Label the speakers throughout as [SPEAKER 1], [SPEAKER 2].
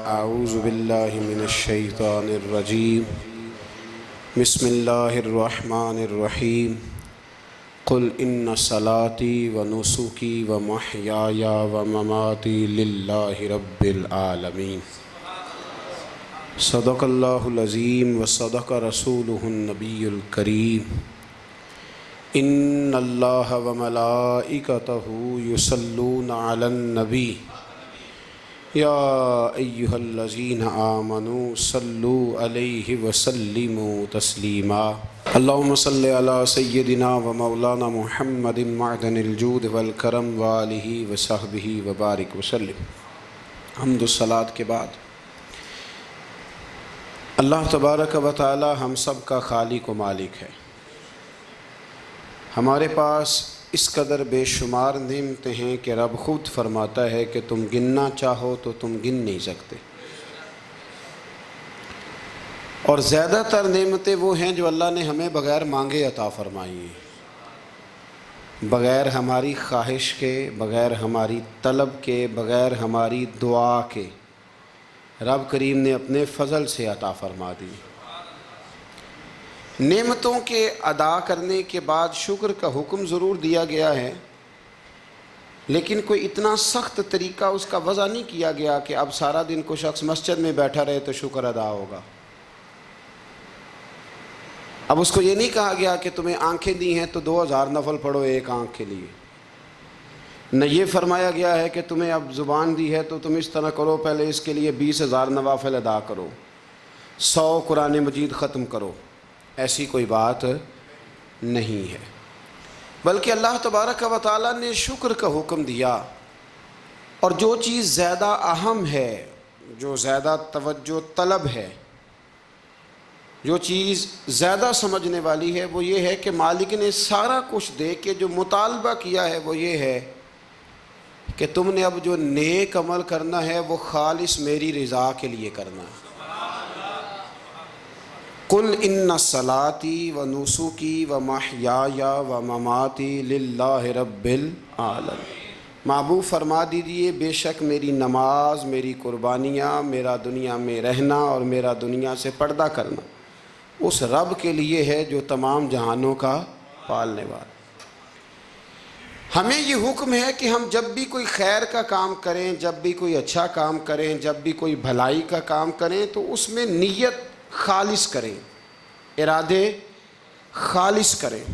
[SPEAKER 1] اعوذ باللہ من الشیطان الرجیم بسم اللہ الرحمن الرحیم قل ان صلاتی و نسکی و محیای و مماتی للہ رب العالمین صدق اللہ العظیم و صدق رسولہ النبی الکریم ان اللہ و ملائکتہ یصلون علی النبی یا ایہا الذین آمنوا صلوا علیہ وسلموا تسلیما اللہم صلی علی سیدنا و مولانا محمد معدن الجود والکرم وآلہ وصحبہ وبارک وسلم۔ حمد و صلاۃ کے بعد اللہ تبارک و تعالی ہم سب کا خالق و مالک ہے۔ ہمارے پاس اس قدر بے شمار نعمتیں ہیں کہ رب خود فرماتا ہے کہ تم گننا چاہو تو تم گن نہیں سکتے، اور زیادہ تر نعمتیں وہ ہیں جو اللہ نے ہمیں بغیر مانگے عطا فرمائی ہیں، بغیر ہماری خواہش کے، بغیر ہماری طلب کے، بغیر ہماری دعا کے رب کریم نے اپنے فضل سے عطا فرما دی۔ نعمتوں کے ادا کرنے کے بعد شکر کا حکم ضرور دیا گیا ہے، لیکن کوئی اتنا سخت طریقہ اس کا وضع نہیں کیا گیا کہ اب سارا دن کوئی شخص مسجد میں بیٹھا رہے تو شکر ادا ہوگا۔ اب اس کو یہ نہیں کہا گیا کہ تمہیں آنکھیں دی ہیں تو 2000 نفل پڑھو ایک آنکھ کے لیے، نہ یہ فرمایا گیا ہے کہ تمہیں اب زبان دی ہے تو تم اس طرح کرو، پہلے اس کے لیے 20,000 نوافل ادا کرو، 100 قرآن مجید ختم کرو۔ ایسی کوئی بات نہیں ہے، بلکہ اللہ تبارک و تعالیٰ نے شکر کا حکم دیا، اور جو چیز زیادہ اہم ہے، جو زیادہ توجہ طلب ہے، جو چیز زیادہ سمجھنے والی ہے، وہ یہ ہے کہ مالک نے سارا کچھ دے کے جو مطالبہ کیا ہے وہ یہ ہے کہ تم نے اب جو نیک عمل کرنا ہے وہ خالص میری رضا کے لیے کرنا ہے۔ قل ان صلاتی و نسکی و محیای و مماتی للہ رب العالمین۔ محبوب فرما دیجئے بے شک میری نماز، میری قربانیاں، میرا دنیا میں رہنا اور میرا دنیا سے پردہ کرنا اس رب کے لیے ہے جو تمام جہانوں کا پالنے والا۔ ہمیں یہ حکم ہے کہ ہم جب بھی کوئی خیر کا کام کریں، جب بھی کوئی اچھا کام کریں، جب بھی کوئی بھلائی کا کام کریں تو اس میں نیت خالص کریں، ارادے خالص کریں۔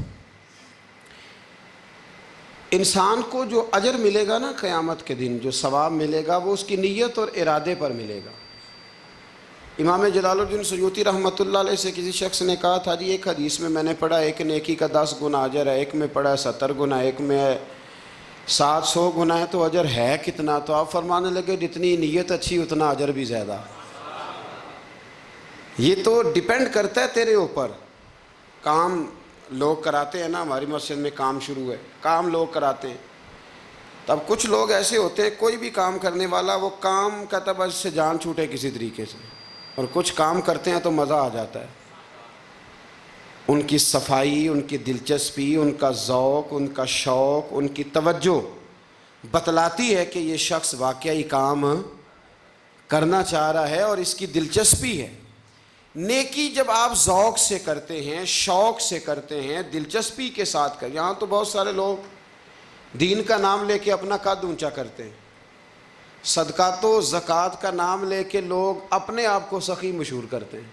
[SPEAKER 1] انسان کو جو اجر ملے گا نا قیامت کے دن، جو ثواب ملے گا وہ اس کی نیت اور ارادے پر ملے گا۔ امام جلال الدین سیوطی رحمۃ اللہ علیہ سے کسی شخص نے کہا تھا جی ایک حدیث میں نے پڑھا ایک نیکی کا 10 گنا اجر ہے، ایک میں پڑھا 70 گنا، ایک میں 700 گنا ہے، تو اجر ہے کتنا؟ تو آپ فرمانے لگے جتنی نیت اچھی اتنا اجر بھی زیادہ۔ یہ تو ڈیپینڈ کرتا ہے تیرے اوپر۔ کام لوگ کراتے ہیں نا، ہماری مسجد میں کام شروع ہے، کام لوگ کراتے ہیں، تب کچھ لوگ ایسے ہوتے ہیں کوئی بھی کام کرنے والا وہ کام کا تب اس سے جان چھوٹے کسی طریقے سے، اور کچھ کام کرتے ہیں تو مزہ آ جاتا ہے۔ ان کی صفائی، ان کی دلچسپی، ان کا ذوق، ان کا شوق، ان کی توجہ بتلاتی ہے کہ یہ شخص واقعی کام کرنا چاہ رہا ہے اور اس کی دلچسپی ہے۔ نیکی جب آپ ذوق سے کرتے ہیں، شوق سے کرتے ہیں، دلچسپی کے ساتھ کریں۔ یہاں تو بہت سارے لوگ دین کا نام لے کے اپنا قد اونچا کرتے ہیں، صدقات و زکوٰۃ کا نام لے کے لوگ اپنے آپ کو سخی مشہور کرتے ہیں۔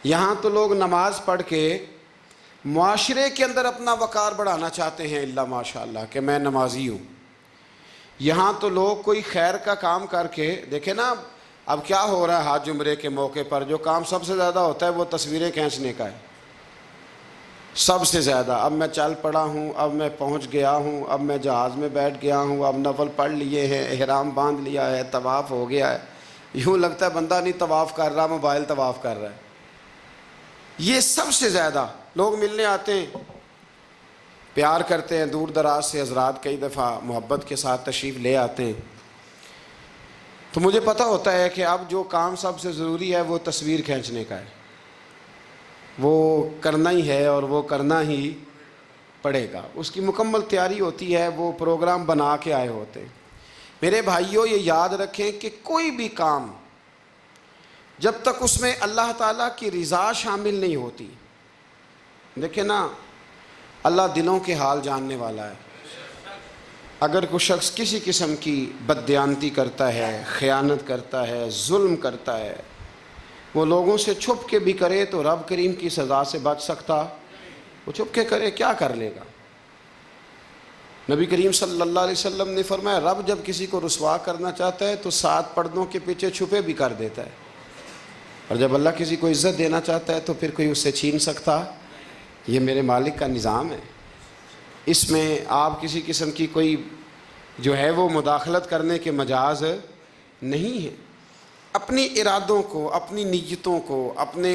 [SPEAKER 1] یہاں تو لوگ نماز پڑھ کے معاشرے کے اندر اپنا وقار بڑھانا چاہتے ہیں، اللہ ماشاءاللہ کہ میں نمازی ہوں۔ یہاں تو لوگ کوئی خیر کا کام کر کے دیکھیں نا، اب کیا ہو رہا ہے حج عمرے کے موقع پر جو کام سب سے زیادہ ہوتا ہے وہ تصویریں کھینچنے کا ہے، سب سے زیادہ۔ اب میں چل پڑا ہوں، اب میں پہنچ گیا ہوں، اب میں جہاز میں بیٹھ گیا ہوں، اب نفل پڑھ لیے ہیں، احرام باندھ لیا ہے، طواف ہو گیا ہے، یوں لگتا ہے بندہ نہیں طواف کر رہا، موبائل طواف کر رہا ہے۔ یہ سب سے زیادہ لوگ ملنے آتے ہیں، پیار کرتے ہیں، دور دراز سے حضرات کئی دفعہ محبت کے ساتھ تشریف لے آتے ہیں، تو مجھے پتہ ہوتا ہے کہ اب جو کام سب سے ضروری ہے وہ تصویر کھینچنے کا ہے، وہ کرنا ہی ہے اور وہ کرنا ہی پڑے گا، اس کی مکمل تیاری ہوتی ہے، وہ پروگرام بنا کے آئے ہوتے ہیں۔ میرے بھائیوں یہ یاد رکھیں کہ کوئی بھی کام جب تک اس میں اللہ تعالیٰ کی رضا شامل نہیں ہوتی. دیکھیں نا، اللہ دلوں کے حال جاننے والا ہے. اگر کوئی شخص کسی قسم کی بددیانتی کرتا ہے، خیانت کرتا ہے، ظلم کرتا ہے، وہ لوگوں سے چھپ کے بھی کرے تو رب کریم کی سزا سے بچ سکتا؟ وہ چھپ کے کرے کیا کر لے گا؟ نبی کریم صلی اللہ علیہ وسلم نے فرمایا رب جب کسی کو رسوا کرنا چاہتا ہے تو 7 پردوں کے پیچھے چھپے بھی کر دیتا ہے، اور جب اللہ کسی کو عزت دینا چاہتا ہے تو پھر کوئی اس سے چھین سکتا؟ یہ میرے مالک کا نظام ہے. اس میں آپ کسی قسم کی کوئی جو ہے وہ مداخلت کرنے کے مجاز نہیں ہے. اپنی ارادوں کو، اپنی نیتوں کو، اپنے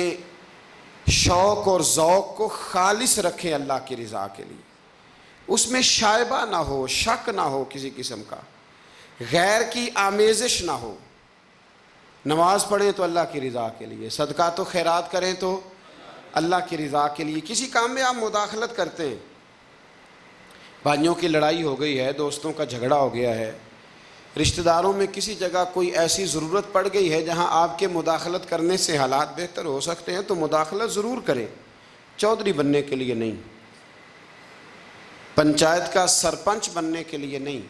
[SPEAKER 1] شوق اور ذوق کو خالص رکھیں اللہ کی رضا کے لیے. اس میں شائبہ نہ ہو، شک نہ ہو کسی قسم کا، غیر کی آمیزش نہ ہو. نماز پڑھیں تو اللہ کی رضا کے لیے، صدقات و خیرات کریں تو اللہ کی رضا کے لیے. کسی کام میں آپ مداخلت کرتے ہیں، بھائیوں کی لڑائی ہو گئی ہے، دوستوں کا جھگڑا ہو گیا ہے، رشتہ داروں میں کسی جگہ کوئی ایسی ضرورت پڑ گئی ہے جہاں آپ کے مداخلت کرنے سے حالات بہتر ہو سکتے ہیں، تو مداخلت ضرور کریں، چودھری بننے کے لیے نہیں، پنچایت کا سرپنچ بننے کے لیے نہیں.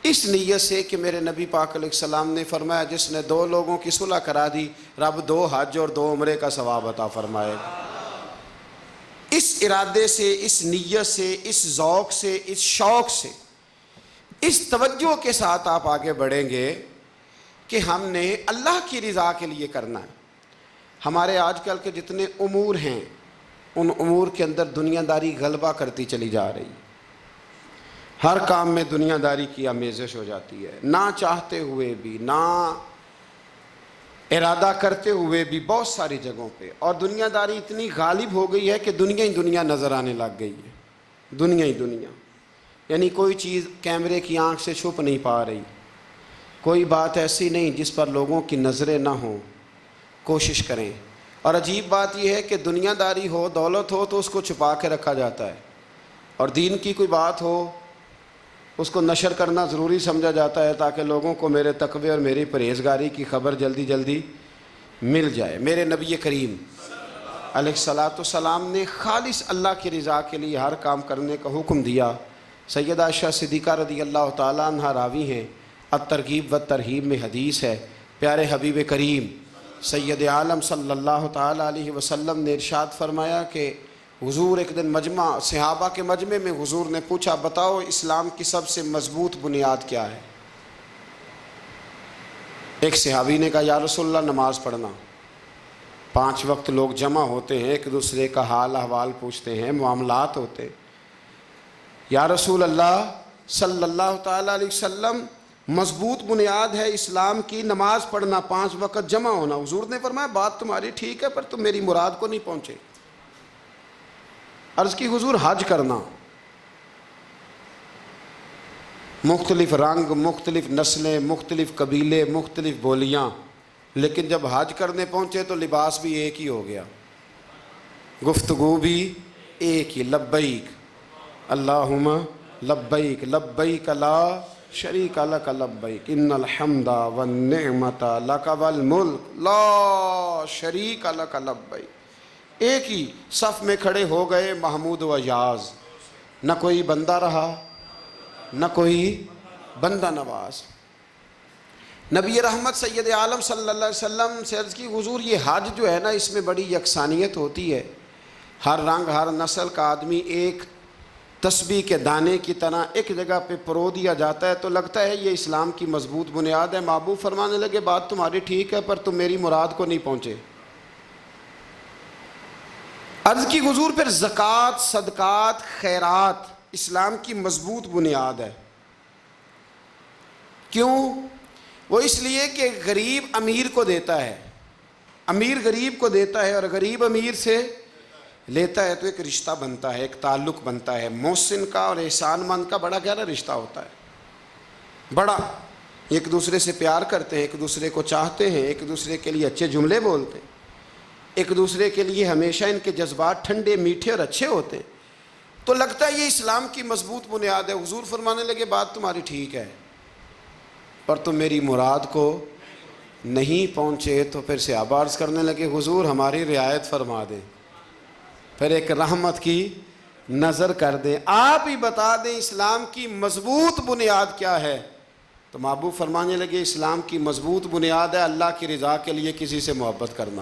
[SPEAKER 1] اس نیت سے کہ میرے نبی پاک علیہ السلام نے فرمایا جس نے 2 لوگوں کی صلح کرا دی رب 2 حج اور 2 عمرے کا ثواب عطا فرمائے گا. اس ارادے سے، اس نیت سے، اس ذوق سے، اس شوق سے، اس توجہ کے ساتھ آپ آگے بڑھیں گے کہ ہم نے اللہ کی رضا کے لیے کرنا ہے. ہمارے آج کل کے جتنے امور ہیں ان امور کے اندر دنیا داری غلبہ کرتی چلی جا رہی. ہر کام میں دنیا داری کی آمیزش ہو جاتی ہے، نہ چاہتے ہوئے بھی، نہ ارادہ کرتے ہوئے بھی، بہت ساری جگہوں پہ. اور دنیا داری اتنی غالب ہو گئی ہے کہ دنیا ہی دنیا نظر آنے لگ گئی ہے. دنیا ہی دنیا، یعنی کوئی چیز کیمرے کی آنکھ سے چھپ نہیں پا رہی، کوئی بات ایسی نہیں جس پر لوگوں کی نظریں نہ ہوں. کوشش کریں. اور عجیب بات یہ ہے کہ دنیا داری ہو، دولت ہو تو اس کو چھپا کے رکھا جاتا ہے، اور دین کی کوئی بات ہو اس کو نشر کرنا ضروری سمجھا جاتا ہے تاکہ لوگوں کو میرے تقوی اور میری پرہیزگاری کی خبر جلدی جلدی مل جائے. میرے نبی کریم علیہ الصلاۃ والسلام نے خالص اللہ کی رضا کے لیے ہر کام کرنے کا حکم دیا. سیدہ عائشہ صدیقہ رضی اللہ تعالیٰ عنہ راوی ہیں، الترغیب و ترہیب میں حدیث ہے. پیارے حبیب کریم سید عالم صلی اللہ تعالیٰ علیہ وسلم نے ارشاد فرمایا کہ حضور ایک دن مجمع صحابہ کے مجمع میں حضور نے پوچھا بتاؤ اسلام کی سب سے مضبوط بنیاد کیا ہے؟ ایک صحابی نے کہا یا رسول اللہ نماز پڑھنا. 5 وقت لوگ جمع ہوتے ہیں، ایک دوسرے کا حال احوال پوچھتے ہیں، معاملات ہوتے ہیں. یا رسول اللہ صلی اللہ تعالیٰ علیہ وسلم مضبوط بنیاد ہے اسلام کی نماز پڑھنا، 5 وقت جمع ہونا. حضور نے فرمایا بات تمہاری ٹھیک ہے پر تم میری مراد کو نہیں پہنچے. عرض کی حضور حج کرنا، مختلف رنگ، مختلف نسلیں، مختلف قبیلے، مختلف بولیاں، لیکن جب حج کرنے پہنچے تو لباس بھی ایک ہی ہو گیا، گفتگو بھی ایک ہی، لبیک اللہم لبیک لبیک لا شریک لک لبیک ان الحمد والنعمت لک والملک لا شریک لک لبیک. ایک ہی صف میں کھڑے ہو گئے محمود و یاز، نہ کوئی بندہ رہا نہ کوئی بندہ نواز. نبی رحمت سید عالم صلی اللہ علیہ وسلم سے عرض کی حضور یہ حج جو ہے نا اس میں بڑی یکسانیت ہوتی ہے، ہر رنگ ہر نسل کا آدمی ایک تسبیح کے دانے کی طرح ایک جگہ پہ پرو دیا جاتا ہے، تو لگتا ہے یہ اسلام کی مضبوط بنیاد ہے. محبوب فرمانے لگے بات تمہاری ٹھیک ہے پر تم میری مراد کو نہیں پہنچے. عرض کی حضور پھر زکوٰۃ، صدقات، خیرات اسلام کی مضبوط بنیاد ہے. کیوں؟ وہ اس لیے کہ غریب امیر کو دیتا ہے، امیر غریب کو دیتا ہے، اور غریب امیر سے لیتا ہے تو ایک رشتہ بنتا ہے، ایک تعلق بنتا ہے. محسن کا اور احسان مند کا بڑا گہرا رشتہ ہوتا ہے، بڑا ایک دوسرے سے پیار کرتے ہیں، ایک دوسرے کو چاہتے ہیں، ایک دوسرے کے لیے اچھے جملے بولتے ہیں، ایک دوسرے کے لیے ہمیشہ ان کے جذبات ٹھنڈے میٹھے اور اچھے ہوتے ہیں. تو لگتا ہے یہ اسلام کی مضبوط بنیاد ہے. حضور فرمانے لگے بات تمہاری ٹھیک ہے پر تم میری مراد کو نہیں پہنچے تو پھر صحابہ عرض کرنے لگے حضور ہماری رعایت فرما دیں، پھر ایک رحمت کی نظر کر دیں، آپ ہی بتا دیں اسلام کی مضبوط بنیاد کیا ہے۔ تو محبوب فرمانے لگے اسلام کی مضبوط بنیاد ہے اللہ کی رضا کے لیے کسی سے محبت کرنا۔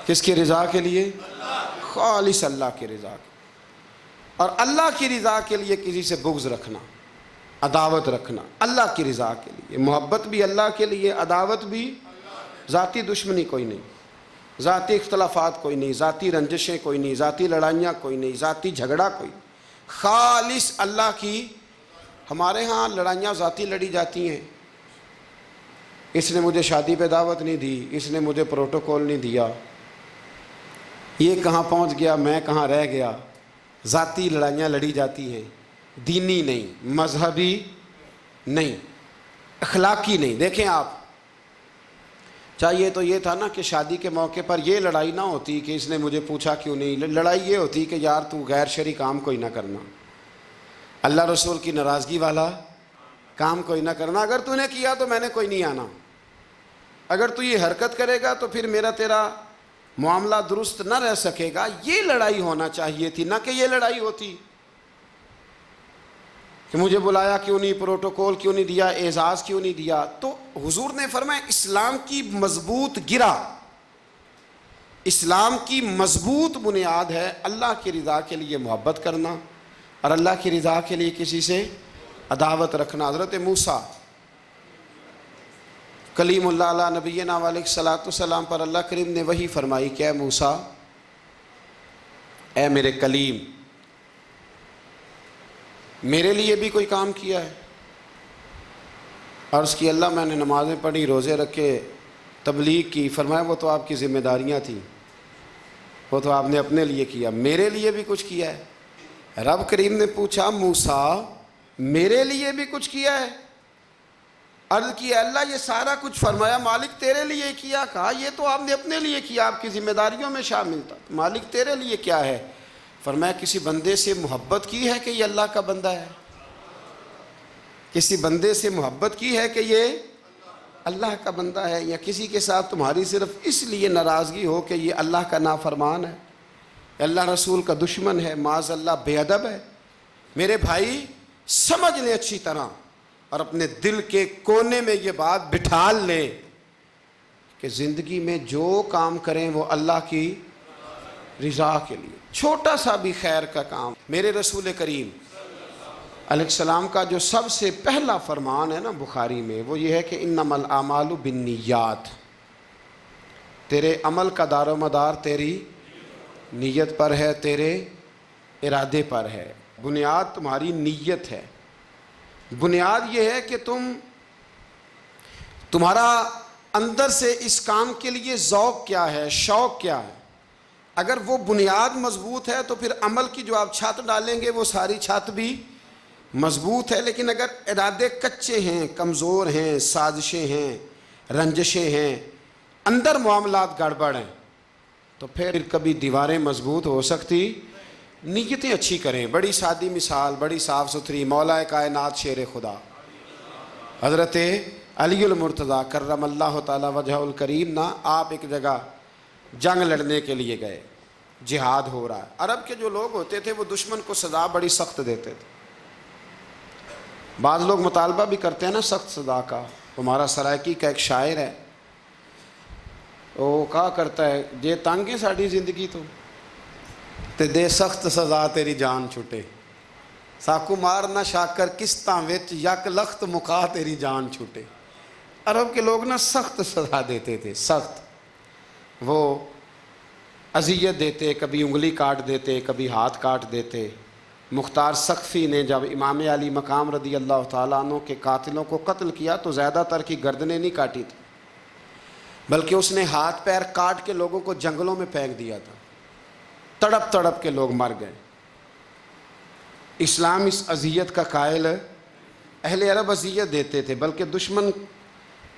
[SPEAKER 1] کس کی رضا کے لیے؟ خالص اللہ کی رضا کے، اور اللہ کی رضا کے لیے کسی سے بغض رکھنا، عداوت رکھنا، اللہ کی رضا کے لیے محبت بھی اللہ کے لیے، عداوت بھی، ذاتی دشمنی کوئی نہیں، ذاتی اختلافات کوئی نہیں، ذاتی رنجشیں کوئی نہیں، ذاتی لڑائیاں کوئی نہیں، ذاتی جھگڑا کوئی، خالص اللہ کی۔ ہمارے ہاں لڑائیاں ذاتی لڑی جاتی ہیں، اس نے مجھے شادی پہ دعوت نہیں دی، اس نے مجھے پروٹوکول نہیں دیا، یہ کہاں پہنچ گیا میں کہاں رہ گیا، ذاتی لڑائیاں لڑی جاتی ہیں، دینی نہیں، مذہبی نہیں، اخلاقی نہیں۔ دیکھیں آپ، چاہیے تو یہ تھا نا کہ شادی کے موقع پر یہ لڑائی نہ ہوتی کہ اس نے مجھے پوچھا کیوں نہیں، لڑائی یہ ہوتی کہ یار تو غیر شرعی کام کوئی نہ کرنا، اللہ رسول کی ناراضگی والا کام کوئی نہ کرنا، اگر تو نے کیا تو میں نے کوئی نہیں آنا، اگر تو یہ حرکت کرے گا تو پھر میرا تیرا معاملہ درست نہ رہ سکے گا۔ یہ لڑائی ہونا چاہیے تھی، نہ کہ یہ لڑائی ہوتی کہ مجھے بلایا کیوں نہیں، پروٹوکول کیوں نہیں دیا، اعزاز کیوں نہیں دیا۔ تو حضور نے فرمایا اسلام کی مضبوط گرہ، اسلام کی مضبوط بنیاد ہے اللہ کی رضا کے لیے محبت کرنا اور اللہ کی رضا کے لیے کسی سے عداوت رکھنا۔ حضرت موسیٰ کلیم اللہ علیہ نبینا علیہ الصلوۃ والسلام پر اللہ کریم نے وحی فرمائی کہ اے موسیٰ، اے میرے کلیم، میرے لیے بھی کوئی کام کیا ہے؟ عرض کی اللہ میں نے نمازیں پڑھی، روزے رکھے، تبلیغ کی۔ فرمایا وہ تو آپ کی ذمہ داریاں تھیں، وہ تو آپ نے اپنے لیے کیا، میرے لیے بھی کچھ کیا ہے؟ رب کریم نے پوچھا موسیٰ میرے لیے بھی کچھ کیا ہے؟ عرض کی اللہ یہ سارا کچھ، فرمایا مالک تیرے لیے کیا۔ کہا یہ تو آپ نے اپنے لیے کیا، آپ کی ذمہ داریوں میں شامل تھا، مالک تیرے لیے کیا ہے؟ فرمایا کسی بندے سے محبت کی ہے کہ یہ اللہ کا بندہ ہے؟ کسی بندے سے محبت کی ہے کہ یہ اللہ کا بندہ ہے؟ یا کسی کے ساتھ تمہاری صرف اس لیے ناراضگی ہو کہ یہ اللہ کا نافرمان ہے، اللہ رسول کا دشمن ہے، معاذ اللہ بے ادب ہے؟ میرے بھائی سمجھ لیں اچھی طرح اور اپنے دل کے کونے میں یہ بات بٹھا لیں کہ زندگی میں جو کام کریں وہ اللہ کی رضا کے لیے، چھوٹا سا بھی خیر کا کام۔ میرے رسول کریم علیہ السلام کا جو سب سے پہلا فرمان ہے نا بخاری میں، وہ یہ ہے کہ انما الاعمال بالنیات، تیرے عمل کا دار و مدار تیری نیت پر ہے، تیرے ارادے پر ہے۔ بنیاد تمہاری نیت ہے، بنیاد یہ ہے کہ تمہارا اندر سے اس کام کے لیے ذوق کیا ہے، شوق کیا ہے۔ اگر وہ بنیاد مضبوط ہے تو پھر عمل کی جو آپ چھت ڈالیں گے وہ ساری چھت بھی مضبوط ہے، لیکن اگر ارادے کچے ہیں، کمزور ہیں، سازشیں ہیں، رنجشیں ہیں، اندر معاملات گڑبڑ ہیں، تو پھر کبھی دیواریں مضبوط ہو سکتی۔ نیتیں اچھی کریں، بڑی سادی مثال، بڑی صاف ستھری، مولا کائنات شیر خدا حضرت علی المرتضیٰ کرم اللہ تعالی وجہ الکریم نا، آپ ایک جگہ جنگ لڑنے کے لیے گئے، جہاد ہو رہا ہے۔ عرب کے جو لوگ ہوتے تھے وہ دشمن کو سزا بڑی سخت دیتے تھے، بعض لوگ مطالبہ بھی کرتے ہیں نا سخت سزا کا۔ ہمارا سرائکی کا ایک شاعر ہے، وہ کہا کرتا ہے جے تنگ ہے ساڑی زندگی تو تے دے سخت سزا تیری جان چھٹے، ساکو مار نہ شاکر کستاں وچ یک لخت مکا تیری جان چھٹے۔ عرب کے لوگ نا سخت سزا دیتے تھے، سخت، وہ اذیت دیتے، کبھی انگلی کاٹ دیتے، کبھی ہاتھ کاٹ دیتے۔ مختار سقفی نے جب امام علی مقام رضی اللہ تعالیٰ عنہ کے قاتلوں کو قتل کیا تو زیادہ تر کی گردنیں نہیں کاٹی تھی، بلکہ اس نے ہاتھ پیر کاٹ کے لوگوں کو جنگلوں میں پھینک دیا تھا، تڑپ تڑپ کے لوگ مر گئے۔ اسلام اس اذیت کا قائل ہے۔ اہل عرب اذیت دیتے تھے، بلکہ دشمن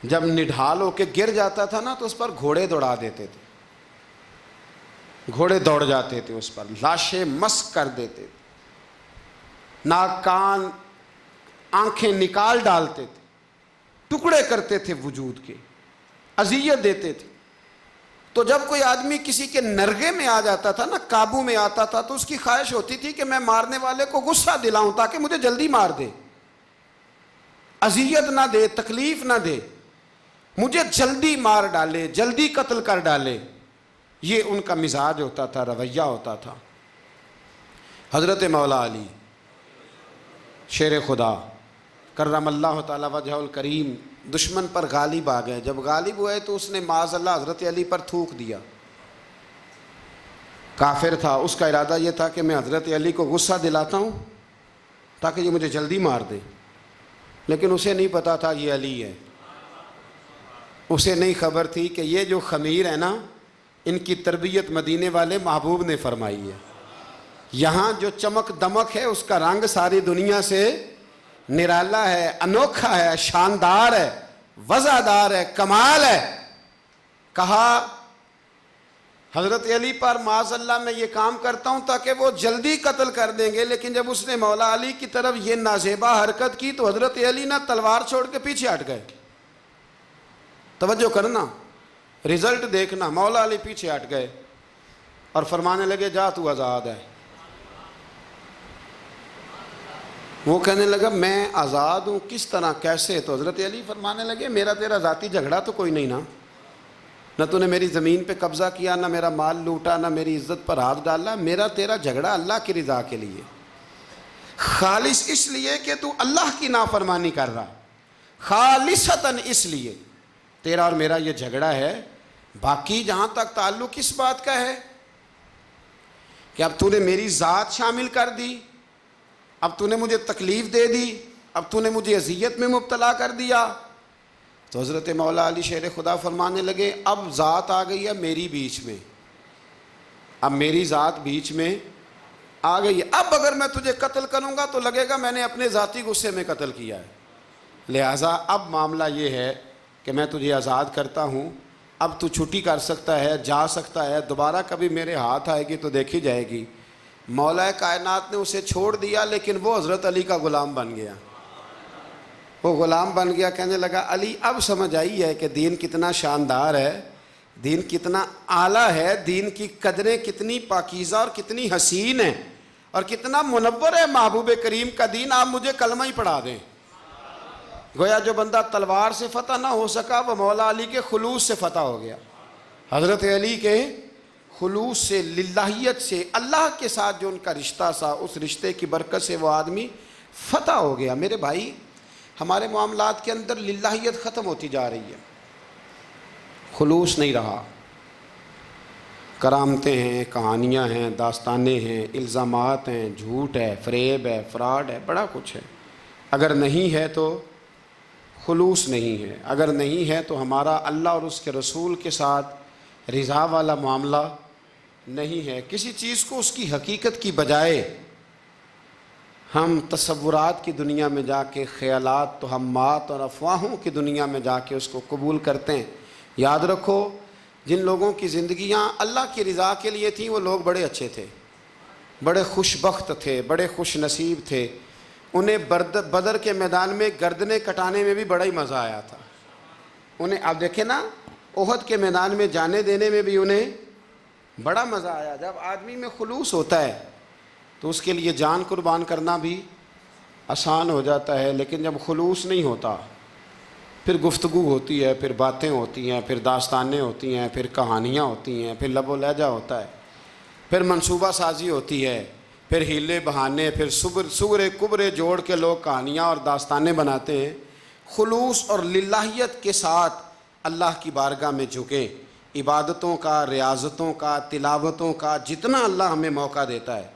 [SPEAKER 1] جب نڈھال ہو کے گر جاتا تھا نا تو اس پر گھوڑے دوڑا دیتے تھے، گھوڑے دوڑ جاتے تھے اس پر، لاشیں مسک کر دیتے تھے، ناک کان آنکھیں نکال ڈالتے تھے۔ ٹکڑے کرتے تھے وجود کے، اذیت دیتے تھے۔ تو جب کوئی آدمی کسی کے نرغے میں آ جاتا تھا نا، قابو میں آتا تھا، تو اس کی خواہش ہوتی تھی کہ میں مارنے والے کو غصہ دلاؤں تاکہ مجھے جلدی مار دے، اذیت نہ دے، تکلیف نہ دے، مجھے جلدی مار ڈالے، جلدی قتل کر ڈالے۔ یہ ان کا مزاج ہوتا تھا، رویہ ہوتا تھا۔ حضرت مولا علی شیر خدا کرم اللہ تعالی وجہ الکریم دشمن پر غالب آ گئے۔ جب غالب ہوئے تو اس نے معاذ اللہ حضرت علی پر تھوک دیا۔ کافر تھا، اس کا ارادہ یہ تھا کہ میں حضرت علی کو غصہ دلاتا ہوں تاکہ یہ مجھے جلدی مار دے، لیکن اسے نہیں پتا تھا یہ علی ہے۔ اسے نہیں خبر تھی کہ یہ جو خمیر ہے نا، ان کی تربیت مدینے والے محبوب نے فرمائی ہے۔ یہاں جو چمک دمک ہے اس کا رنگ ساری دنیا سے نرالا ہے، انوکھا ہے، شاندار ہے، وزادار ہے، کمال ہے۔ کہا حضرت علی پر معاذ اللہ میں یہ کام کرتا ہوں تاکہ وہ جلدی قتل کر دیں گے، لیکن جب اس نے مولا علی کی طرف یہ نازیبا حرکت کی تو حضرت علی نہ تلوار چھوڑ کے پیچھے ہٹ گئے۔ توجہ کرنا، رزلٹ دیکھنا، مولا علی پیچھے ہٹ گئے اور فرمانے لگے جا تو آزاد ہے۔ وہ کہنے لگا میں آزاد ہوں، کس طرح، کیسے؟ تو حضرت علی فرمانے لگے میرا تیرا ذاتی جھگڑا تو کوئی نہیں نا، نہ تو نے میری زمین پہ قبضہ کیا، نہ میرا مال لوٹا، نہ میری عزت پر ہاتھ ڈالا۔ میرا تیرا جھگڑا اللہ کی رضا کے لیے، خالص اس لیے کہ تو اللہ کی نافرمانی کر رہا، خالصتاً اس لیے تیرا اور میرا یہ جھگڑا ہے۔ باقی جہاں تک تعلق اس بات کا ہے کہ اب تو نے میری ذات شامل کر دی، اب تو نے مجھے تکلیف دے دی، اب تو نے مجھے اذیت میں مبتلا کر دیا، تو حضرت مولا علی شیر خدا فرمانے لگے اب ذات آ گئی ہے میری بیچ میں، اب میری ذات بیچ میں آ گئی ہے، اب اگر میں تجھے قتل کروں گا تو لگے گا میں نے اپنے ذاتی غصے میں قتل کیا ہے، لہٰذا اب معاملہ یہ ہے کہ میں تجھے آزاد کرتا ہوں، اب تو چھٹی کر سکتا ہے، جا سکتا ہے، دوبارہ کبھی میرے ہاتھ آئے گی تو دیکھی جائے گی۔ مولا کائنات نے اسے چھوڑ دیا، لیکن وہ حضرت علی کا غلام بن گیا، وہ غلام بن گیا۔ کہنے لگا علی اب سمجھ آئی ہے کہ دین کتنا شاندار ہے، دین کتنا اعلیٰ ہے، دین کی قدریں کتنی پاکیزہ اور کتنی حسین ہیں، اور کتنا منور ہے محبوب کریم کا دین، آپ مجھے کلمہ ہی پڑھا دیں۔ گویا جو بندہ تلوار سے فتح نہ ہو سکا وہ مولا علی کے خلوص سے فتح ہو گیا، حضرت علی کے خلوص سے، للہیت سے، اللہ کے ساتھ جو ان کا رشتہ تھا اس رشتے کی برکت سے وہ آدمی فتح ہو گیا۔ میرے بھائی ہمارے معاملات کے اندر للہیت ختم ہوتی جا رہی ہے، خلوص نہیں رہا، کرامتیں ہیں، کہانیاں ہیں، داستانیں ہیں، الزامات ہیں، جھوٹ ہے، فریب ہے، فراڈ ہے، بڑا کچھ ہے۔ اگر نہیں ہے تو خلوص نہیں ہے، اگر نہیں ہے تو ہمارا اللہ اور اس کے رسول کے ساتھ رضا والا معاملہ نہیں ہے۔ کسی چیز کو اس کی حقیقت کی بجائے ہم تصورات کی دنیا میں جا کے، خیالات، توہمات اور افواہوں کی دنیا میں جا کے اس کو قبول کرتے ہیں۔ یاد رکھو جن لوگوں کی زندگیاں اللہ کی رضا کے لیے تھیں وہ لوگ بڑے اچھے تھے، بڑے خوش بخت تھے، بڑے خوش نصیب تھے، انہیں بدر کے میدان میں گردنیں کٹانے میں بھی بڑا ہی مزہ آیا تھا انہیں۔ آپ دیکھیں نا احد کے میدان میں جانے دینے میں بھی انہیں بڑا مزہ آیا۔ جب آدمی میں خلوص ہوتا ہے تو اس کے لیے جان قربان کرنا بھی آسان ہو جاتا ہے، لیکن جب خلوص نہیں ہوتا پھر گفتگو ہوتی ہے، پھر باتیں ہوتی ہیں، پھر داستانیں ہوتی ہیں، پھر کہانیاں ہوتی ہیں، پھر لب و لہجہ ہوتا ہے، پھر منصوبہ سازی ہوتی ہے، پھر ہیلے بہانے، پھر سغرے کبرے جوڑ کے لوگ کہانیاں اور داستانیں بناتے ہیں۔ خلوص اور للہیت کے ساتھ اللہ کی بارگاہ میں جھکیں، عبادتوں کا، ریاضتوں کا، تلاوتوں کا جتنا اللہ ہمیں موقع دیتا ہے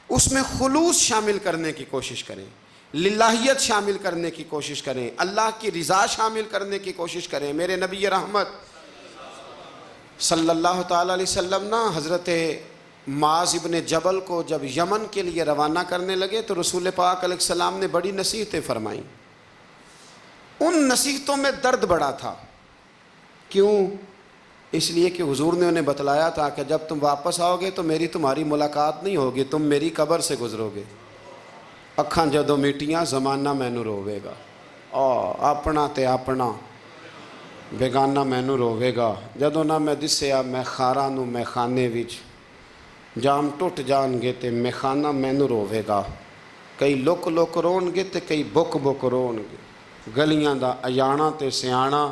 [SPEAKER 1] اس میں خلوص شامل کرنے کی کوشش کریں، للہیت شامل کرنے کی کوشش کریں، اللہ کی رضا شامل کرنے کی کوشش کریں۔ میرے نبی رحمت صلی اللہ تعالیٰ علیہ وسلم نا حضرت معاذ ابن جبل کو جب یمن کے لیے روانہ کرنے لگے تو رسول پاک علیہ السلام نے بڑی نصیحتیں فرمائیں۔ ان نصیحتوں میں درد بڑا تھا، کیوں؟ اس لیے کہ حضور نے انہیں بتلایا تھا کہ جب تم واپس آؤ گے تو میری تمہاری ملاقات نہیں ہوگی، تم میری قبر سے گزرو گے، اکھاں جدوں میٹیاں زمانہ مینوں روے گا۔ ਆਪਣਾ ਤੇ ਆਪਣਾ ਬੇਗਾਨਾ ਮੈਨੂੰ ਰੋਵੇਗਾ। ਜਦੋਂ ਨਾ ਮੈਂ ਦਿਸਿਆ ਮੈਖਾਰਾਂ ਨੂੰ ਮੈਖਾਨੇ ਵਿੱਚ, ਜਾਮ ਟੁੱਟ ਜਾਣਗੇ ਤੇ ਮੈਖਾਨਾ ਮੈਨੂੰ ਰੋਵੇਗਾ। ਕਈ ਲੁੱਕ ਲੁੱਕ ਰੋਣਗੇ ਤੇ ਕਈ ਬੁੱਕ ਬੁੱਕ ਰੋਣਗੇ। ਗਲੀਆਂ ਦਾ ਅਜਾਣਾ ਤੇ ਸਿਆਣਾ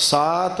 [SPEAKER 1] 7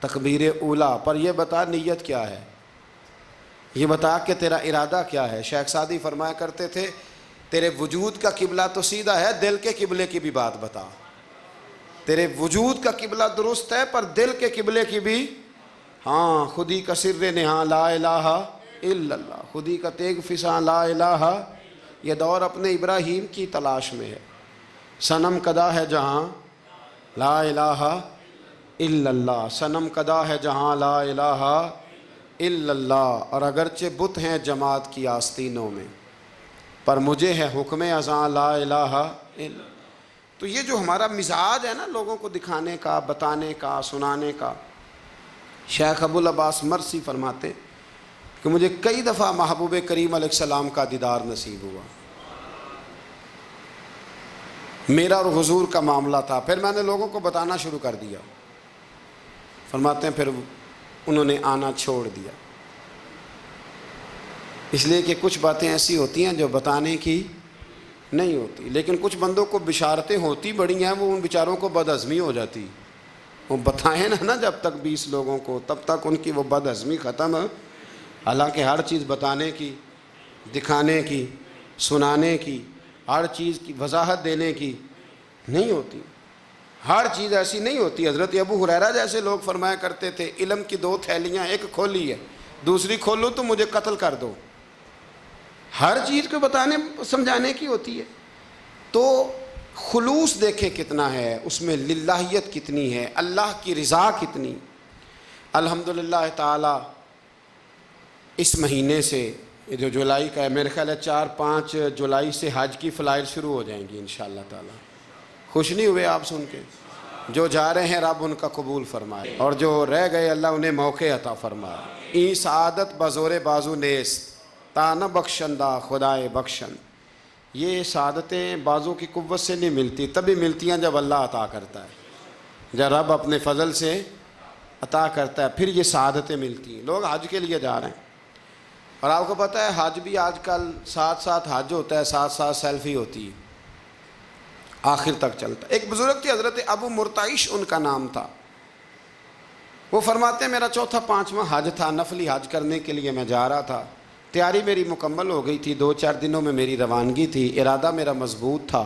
[SPEAKER 1] تکبیر اولا پر یہ بتا نیت کیا ہے، یہ بتا کہ تیرا ارادہ کیا ہے۔ شیخ سعدی فرمایا کرتے تھے تیرے وجود کا قبلہ تو سیدھا ہے، دل کے قبلے کی بھی بات بتا۔ تیرے وجود کا قبلہ درست ہے پر دل کے قبلے کی بھی، ہاں خودی کا سر نہاں لا الہ الا اللہ، خودی کا تیغ فساں لا الہ، یہ دور اپنے ابراہیم کی تلاش میں ہے۔ صنم کدا ہے جہاں لا الہ الا اللہ، صنم کدا ہے جہاں لا الہ الا اللہ، اور اگرچہ بت ہیں جماعت کی آستینوں میں پر مجھے ہے حکم ازاں لا الہ الا اللہ۔ تو یہ جو ہمارا مزاج ہے نا لوگوں کو دکھانے کا، بتانے کا، سنانے کا، شیخ ابو العباس مرسی فرماتے کہ مجھے کئی دفعہ محبوب کریم علیہ السلام کا دیدار نصیب ہوا، میرا اور حضور کا معاملہ تھا، پھر میں نے لوگوں کو بتانا شروع کر دیا۔ فرماتے ہیں پھر انہوں نے آنا چھوڑ دیا، اس لیے کہ کچھ باتیں ایسی ہوتی ہیں جو بتانے کی نہیں ہوتی، لیکن کچھ بندوں کو بشارتیں ہوتی بڑی ہیں، وہ ان بیچاروں کو بد ہضمی ہو جاتی، وہ بتائیں نا جب تک 20 لوگوں کو، تب تک ان کی وہ بد ہضمی ختم ہے۔ حالانکہ ہر چیز بتانے کی، دکھانے کی، سنانے کی، ہر چیز کی وضاحت دینے کی نہیں ہوتی، ہر چیز ایسی نہیں ہوتی۔ حضرت ابو ہریرہ جیسے لوگ فرمایا کرتے تھے علم کی 2 تھیلیاں، ایک کھولی ہے دوسری کھولو تو مجھے قتل کر دو۔ ہر چیز کو بتانے سمجھانے کی ہوتی ہے۔ تو خلوص دیکھیں کتنا ہے اس میں، للہیت کتنی ہے، اللہ کی رضا کتنی۔ الحمدللہ تعالی اس مہینے سے جو جولائی کا ہے، میرے خیال ہے 4-5 جولائی سے حج کی فلائٹ شروع ہو جائیں گی انشاءاللہ تعالی۔ خوش نہیں ہوئے آپ سن کے؟ جو جا رہے ہیں رب ان کا قبول فرمائے، اور جو رہ گئے اللہ انہیں موقع عطا فرمائے۔ ای سعادت بزور بازو نیست تا نہ بخشندہ خدائے بخشن، یہ سعادتیں بازو کی قوت سے نہیں ملتی، تبھی ملتی ہیں جب اللہ عطا کرتا ہے، جب رب اپنے فضل سے عطا کرتا ہے پھر یہ سعادتیں ملتی ہیں۔ لوگ حج کے لیے جا رہے ہیں، اور آپ کو پتہ ہے حج بھی آج کل ساتھ حج ہوتا ہے، ساتھ سیلفی ہوتی ہے، آخر تک چلتا ہے۔ ایک بزرگ تھے حضرت ابو مرتعش ان کا نام تھا، وہ فرماتے ہیں میرا 4-5واں حج تھا، نفلی حج کرنے کے لیے میں جا رہا تھا، تیاری میری مکمل ہو گئی تھی، 2-4 دنوں میں میری روانگی تھی، ارادہ میرا مضبوط تھا،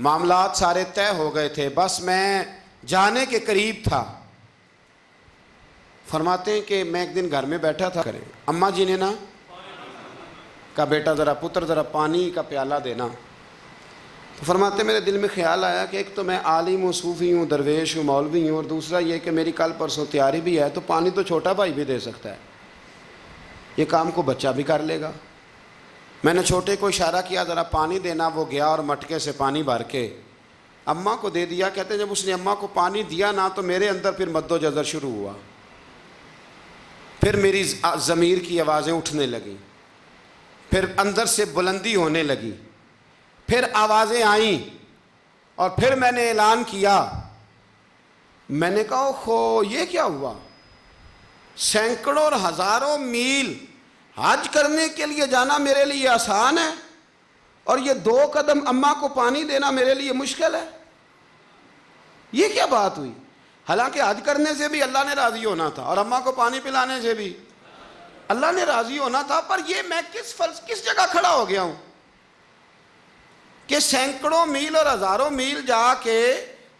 [SPEAKER 1] معاملات سارے طے ہو گئے تھے، بس میں جانے کے قریب تھا۔ فرماتے ہیں کہ میں ایک دن گھر میں بیٹھا تھا، کریں اماں جی نے نا کہا بیٹا پتر ذرا پانی کا پیالہ دینا۔ تو فرماتے ہیں میرے دل میں خیال آیا کہ ایک تو میں عالم ہوں، صوفی ہوں، درویش ہوں، مولوی ہوں، اور دوسرا یہ کہ میری کل پرسوں تیاری بھی ہے، تو پانی تو چھوٹا بھائی بھی دے سکتا ہے، یہ کام کو بچہ بھی کر لے گا۔ میں نے چھوٹے کو اشارہ کیا ذرا پانی دینا، وہ گیا اور مٹکے سے پانی بھر کے اماں کو دے دیا۔ کہتے ہیں جب اس نے اماں کو پانی دیا نا تو میرے اندر پھر مد و جزر شروع ہوا، پھر میری ضمیر کی آوازیں اٹھنے لگیں، پھر اندر سے بلندی ہونے لگی، پھر آوازیں آئیں، اور پھر میں نے اعلان کیا، میں نے کہا اوہو یہ کیا ہوا، سینکڑوں اور ہزاروں میل حج کرنے کے لیے جانا میرے لیے آسان ہے، اور یہ 2 قدم اماں کو پانی دینا میرے لیے مشکل ہے، یہ کیا بات ہوئی؟ حالانکہ حج کرنے سے بھی اللہ نے راضی ہونا تھا، اور اماں کو پانی پلانے سے بھی اللہ نے راضی ہونا تھا، پر یہ میں کس جگہ کھڑا ہو گیا ہوں کہ سینکڑوں میل اور ہزاروں میل جا کے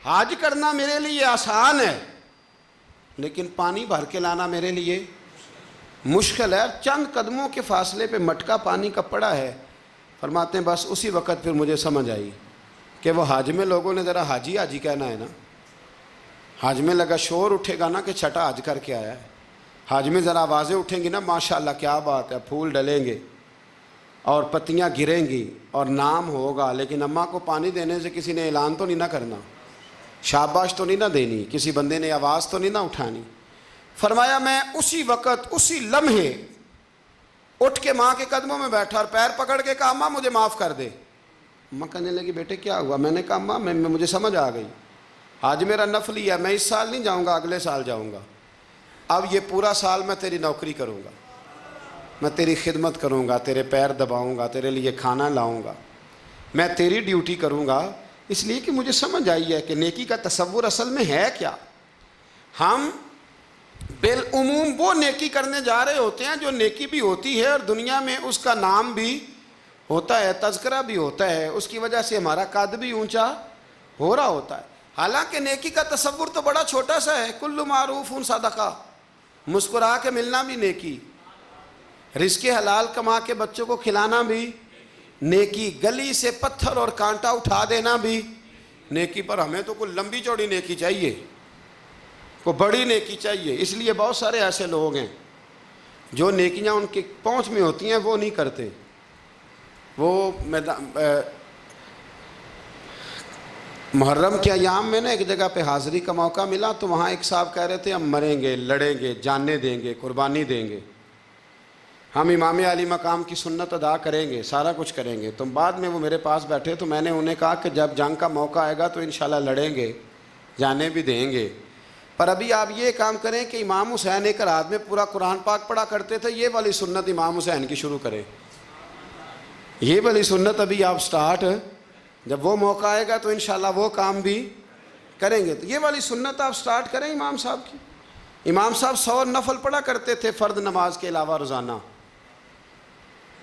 [SPEAKER 1] حج کرنا میرے لیے آسان ہے، لیکن پانی بھر کے لانا میرے لیے مشکل ہے۔ چند قدموں کے فاصلے پہ مٹکا پانی کا پڑا ہے۔ فرماتے ہیں بس اسی وقت پھر مجھے سمجھ آئی کہ وہ حج میں لوگوں نے ذرا حاجی حاجی کہنا ہے نا، حج میں لگا شور اٹھے گا نا کہ چھٹا حج کر کے آیا ہے، حج میں ذرا آوازیں اٹھیں گی نا ماشاءاللہ کیا بات ہے، پھول ڈلیں گے اور پتیاں گریں گی اور نام ہوگا، لیکن اماں کو پانی دینے سے کسی نے اعلان تو نہیں نہ کرنا، شاباش تو نہیں نہ دینی، کسی بندے نے آواز تو نہیں نہ اٹھانی۔ فرمایا میں اسی وقت اسی لمحے اٹھ کے ماں کے قدموں میں بیٹھا اور پیر پکڑ کے کہا اماں مجھے معاف کر دے۔ اماں کہنے لگی بیٹے کیا ہوا؟ میں نے کہا اماں مجھے سمجھ آ گئی، آج میرا نفلی ہے، میں اس سال نہیں جاؤں گا، اگلے سال جاؤں گا، اب یہ پورا سال میں تیری نوکری کروں گا، میں تیری خدمت کروں گا، تیرے پیر دباؤں گا، تیرے لیے کھانا لاؤں گا، میں تیری ڈیوٹی کروں گا، اس لیے کہ مجھے سمجھ آئی ہے کہ نیکی کا تصور اصل میں ہے کیا۔ ہم بالعموم وہ نیکی کرنے جا رہے ہوتے ہیں جو نیکی بھی ہوتی ہے اور دنیا میں اس کا نام بھی ہوتا ہے، تذکرہ بھی ہوتا ہے، اس کی وجہ سے ہمارا قد بھی اونچا ہو رہا ہوتا ہے۔ حالانکہ نیکی کا تصور تو بڑا چھوٹا سا ہے، کل معروف صدقہ، مسکرا کے ملنا بھی نیکی، رزق حلال کما کے بچوں کو کھلانا بھی نیکی، گلی سے پتھر اور کانٹا اٹھا دینا بھی نیکی۔ پر ہمیں تو کوئی لمبی چوڑی نیکی چاہیے، کوئی بڑی نیکی چاہیے۔ اس لیے بہت سارے ایسے لوگ ہیں جو نیکیاں ان کی پہنچ میں ہوتی ہیں وہ نہیں کرتے۔ وہ محرم کے ایام میں نا ایک جگہ پہ حاضری کا موقع ملا، تو وہاں ایک صاحب کہہ رہے تھے ہم مریں گے، لڑیں گے، جانیں دیں گے، قربانی دیں گے، ہم امام علی مقام کی سنت ادا کریں گے، سارا کچھ کریں گے۔ تو بعد میں وہ میرے پاس بیٹھے تو میں نے انہیں کہا کہ جب جنگ کا موقع آئے گا تو انشاءاللہ لڑیں گے، جانے بھی دیں گے، پر ابھی آپ یہ کام کریں کہ امام حسین ایک رات میں پورا قرآن پاک پڑھا کرتے تھے، یہ والی سنت امام حسین کی شروع کریں، یہ والی سنت ابھی آپ سٹارٹ، جب وہ موقع آئے گا تو انشاءاللہ وہ کام بھی کریں گے۔ تو یہ والی سنت آپ سٹارٹ کریں امام صاحب کی۔ امام صاحب 100 نفل پڑھا کرتے تھے فرض نماز کے علاوہ روزانہ،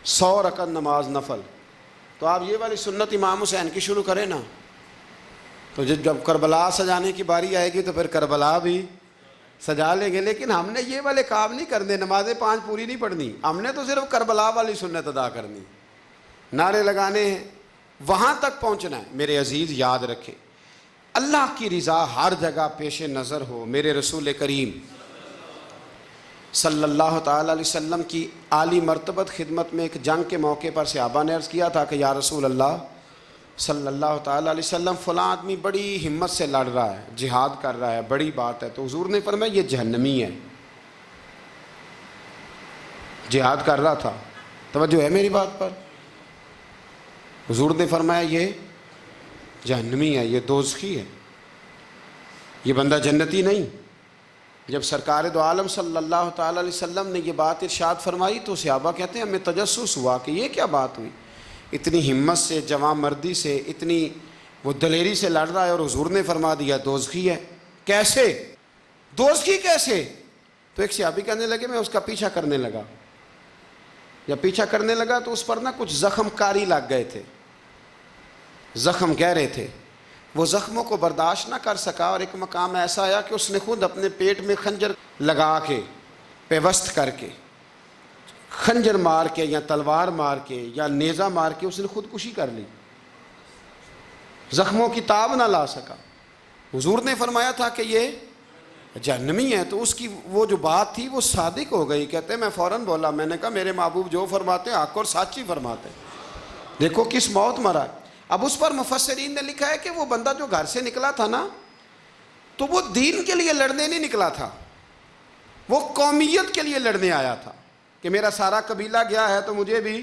[SPEAKER 1] 100 رکعت نماز نفل، تو آپ یہ والی سنت امام حسین کی شروع کریں نا، تو جب کربلا سجانے کی باری آئے گی تو پھر کربلا بھی سجا لیں گے۔ لیکن ہم نے یہ والے کام نہیں کرنے، نمازیں 5 پوری نہیں پڑھنی، ہم نے تو صرف کربلا والی سنت ادا کرنی، نعرے لگانے ہیں، وہاں تک پہنچنا ہے۔ میرے عزیز یاد رکھیں، اللہ کی رضا ہر جگہ پیش نظر ہو۔ میرے رسول کریم صلی اللہ تعالیٰ علیہ وسلم کی عالی مرتبت خدمت میں ایک جنگ کے موقع پر صحابہ نے عرض کیا تھا کہ یا رسول اللہ صلی اللہ تعالیٰ علیہ وسلم فلاں آدمی بڑی ہمت سے لڑ رہا ہے، جہاد کر رہا ہے، بڑی بات ہے۔ تو حضور نے فرمایا یہ جہنمی ہے، جہاد کر رہا تھا، توجہ ہے میری بات پر، حضور نے فرمایا یہ جہنمی ہے، یہ دوزخی ہے، یہ بندہ جنتی نہیں۔ جب سرکار دو عالم صلی اللہ تعالیٰ علیہ وسلم نے یہ بات ارشاد فرمائی تو صحابہ کہتے ہیں ہمیں تجسس ہوا کہ یہ کیا بات ہوئی، اتنی ہمت سے، جوان مردی سے، اتنی وہ دلیری سے لڑ رہا ہے اور حضور نے فرما دیا دوزخی ہے۔ کیسے دوزخی کیسے؟ تو ایک صحابی کہنے لگے میں اس کا پیچھا کرنے لگا، جب پیچھا کرنے لگا تو اس پر نا کچھ زخم کاری لگ گئے تھے، زخم گہرے تھے، وہ زخموں کو برداشت نہ کر سکا اور ایک مقام ایسا آیا کہ اس نے خود اپنے پیٹ میں خنجر لگا کے، پیوست کر کے، خنجر مار کے یا تلوار مار کے یا نیزہ مار کے اس نے خودکشی کر لی، زخموں کی تاب نہ لا سکا۔ حضور نے فرمایا تھا کہ یہ جہنمی ہے، تو اس کی وہ جو بات تھی وہ صادق ہو گئی۔ کہتے ہیں میں فوراً بولا، میں نے کہا میرے محبوب جو فرماتے ہیں حق اور سچ ہی فرماتے ہیں، دیکھو کس موت مرا۔ اب اس پر مفسرین نے لکھا ہے کہ وہ بندہ جو گھر سے نکلا تھا نا، تو وہ دین کے لیے لڑنے نہیں نکلا تھا، وہ قومیت کے لیے لڑنے آیا تھا کہ میرا سارا قبیلہ گیا ہے تو مجھے بھی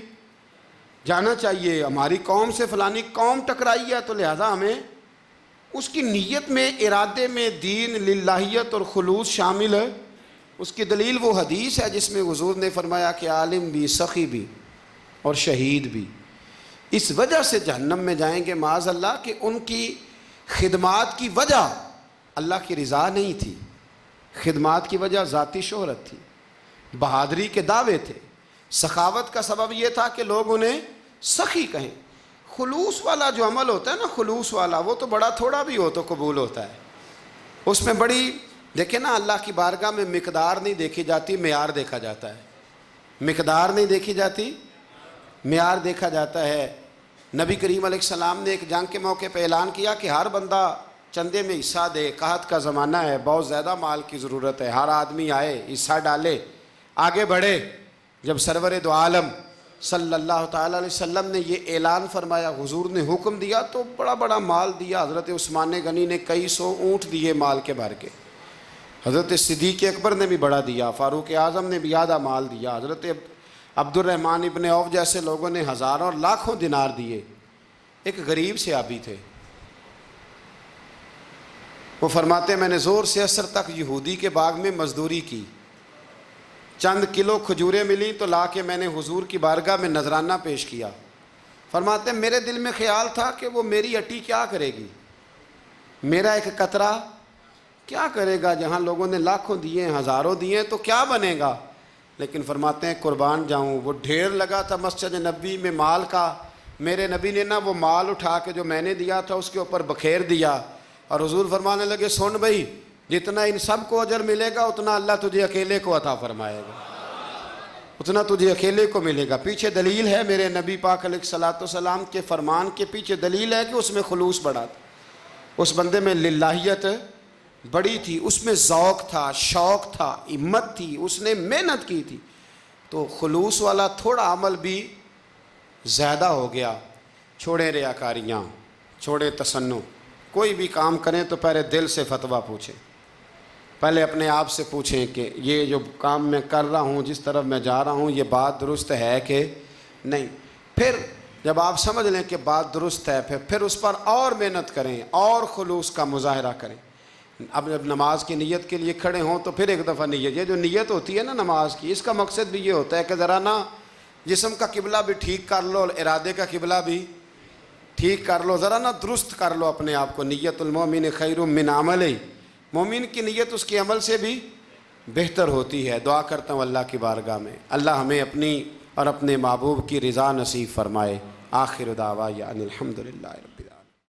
[SPEAKER 1] جانا چاہیے، ہماری قوم سے فلانی قوم ٹکرائی ہے تو لہذا ہمیں، اس کی نیت میں، ارادے میں دین، للہیت اور خلوص شامل ہے۔ اس کی دلیل وہ حدیث ہے جس میں حضور نے فرمایا کہ عالم بھی، سخی بھی اور شہید بھی اس وجہ سے جہنم میں جائیں گے معاذ اللہ کہ ان کی خدمات کی وجہ اللہ کی رضا نہیں تھی، خدمات کی وجہ ذاتی شہرت تھی، بہادری کے دعوے تھے، سخاوت کا سبب یہ تھا کہ لوگ انہیں سخی کہیں۔ خلوص والا جو عمل ہوتا ہے نا، خلوص والا، وہ تو بڑا تھوڑا بھی ہو تو قبول ہوتا ہے، اس میں بڑی، دیکھیں نا اللہ کی بارگاہ میں مقدار نہیں دیکھی جاتی، معیار دیکھا جاتا ہے، مقدار نہیں دیکھی جاتی، معیار دیکھا جاتا ہے۔ نبی کریم علیہ السلام نے ایک جنگ کے موقع پہ اعلان کیا کہ ہر بندہ چندے میں حصہ دے، قحط کا زمانہ ہے، بہت زیادہ مال کی ضرورت ہے، ہر آدمی آئے، حصہ ڈالے، آگے بڑھے۔ جب سرور دو عالم صلی اللہ تعالیٰ علیہ وسلم نے یہ اعلان فرمایا، حضور نے حکم دیا تو بڑا بڑا مال دیا۔ حضرت عثمان غنی نے کئی 100 اونٹ دیے مال کے بھر کے، حضرت صدیق اکبر نے بھی بڑا دیا، فاروق اعظم نے بھی آدھا مال دیا، حضرت عبد الرحمن ابن عوف جیسے لوگوں نے ہزاروں اور لاکھوں دینار دیے۔ ایک غریب صحابی تھے، وہ فرماتے ہیں میں نے زور سے عصر تک یہودی کے باغ میں مزدوری کی، چند کلو کھجوریں ملی تو لا کے میں نے حضور کی بارگاہ میں نذرانہ پیش کیا۔ فرماتے ہیں میرے دل میں خیال تھا کہ وہ میری اٹی کیا کرے گی، میرا ایک قطرہ کیا کرے گا؟ جہاں لوگوں نے لاکھوں دیے ہیں، ہزاروں دیے ہیں، تو کیا بنے گا؟ لیکن فرماتے ہیں قربان جاؤں، وہ ڈھیر لگا تھا مسجد نبی میں مال کا، میرے نبی نے نا وہ مال اٹھا کے جو میں نے دیا تھا اس کے اوپر بکھیر دیا، اور حضور فرمانے لگے سن بھائی، جتنا ان سب کو اجر ملے گا اتنا اللہ تجھے اکیلے کو عطا فرمائے گا، اتنا تجھے اکیلے کو ملے گا۔ پیچھے دلیل ہے، میرے نبی پاک علیہ الصلوۃ والسلام کے فرمان کے پیچھے دلیل ہے کہ اس میں خلوص بڑا تھا، اس بندے میں للہیت بڑی تھی، اس میں ذوق تھا، شوق تھا، ہمت تھی، اس نے محنت کی تھی۔ تو خلوص والا تھوڑا عمل بھی زیادہ ہو گیا۔ چھوڑیں ریاکاریاں، چھوڑیں تصنع، کوئی بھی کام کریں تو پہلے دل سے فتویٰ پوچھیں، پہلے اپنے آپ سے پوچھیں کہ یہ جو کام میں کر رہا ہوں، جس طرف میں جا رہا ہوں، یہ بات درست ہے کہ نہیں۔ پھر جب آپ سمجھ لیں کہ بات درست ہے، پھر اس پر اور محنت کریں اور خلوص کا مظاہرہ کریں۔ اب جب نماز کی نیت کے لیے کھڑے ہوں تو پھر ایک دفعہ نیت، یہ جو نیت ہوتی ہے نا نماز کی، اس کا مقصد بھی یہ ہوتا ہے کہ ذرا نا جسم کا قبلہ بھی ٹھیک کر لو، ارادے کا قبلہ بھی ٹھیک کر لو، ذرا نا درست کر لو اپنے آپ کو۔ نیت المومن خیر من عمل، مومن کی نیت اس کے عمل سے بھی بہتر ہوتی ہے۔ دعا کرتا ہوں اللہ کی بارگاہ میں اللہ ہمیں اپنی اور اپنے محبوب کی رضا نصیب فرمائے۔ آخر دعوانا ان الحمد للہ رب العالمین۔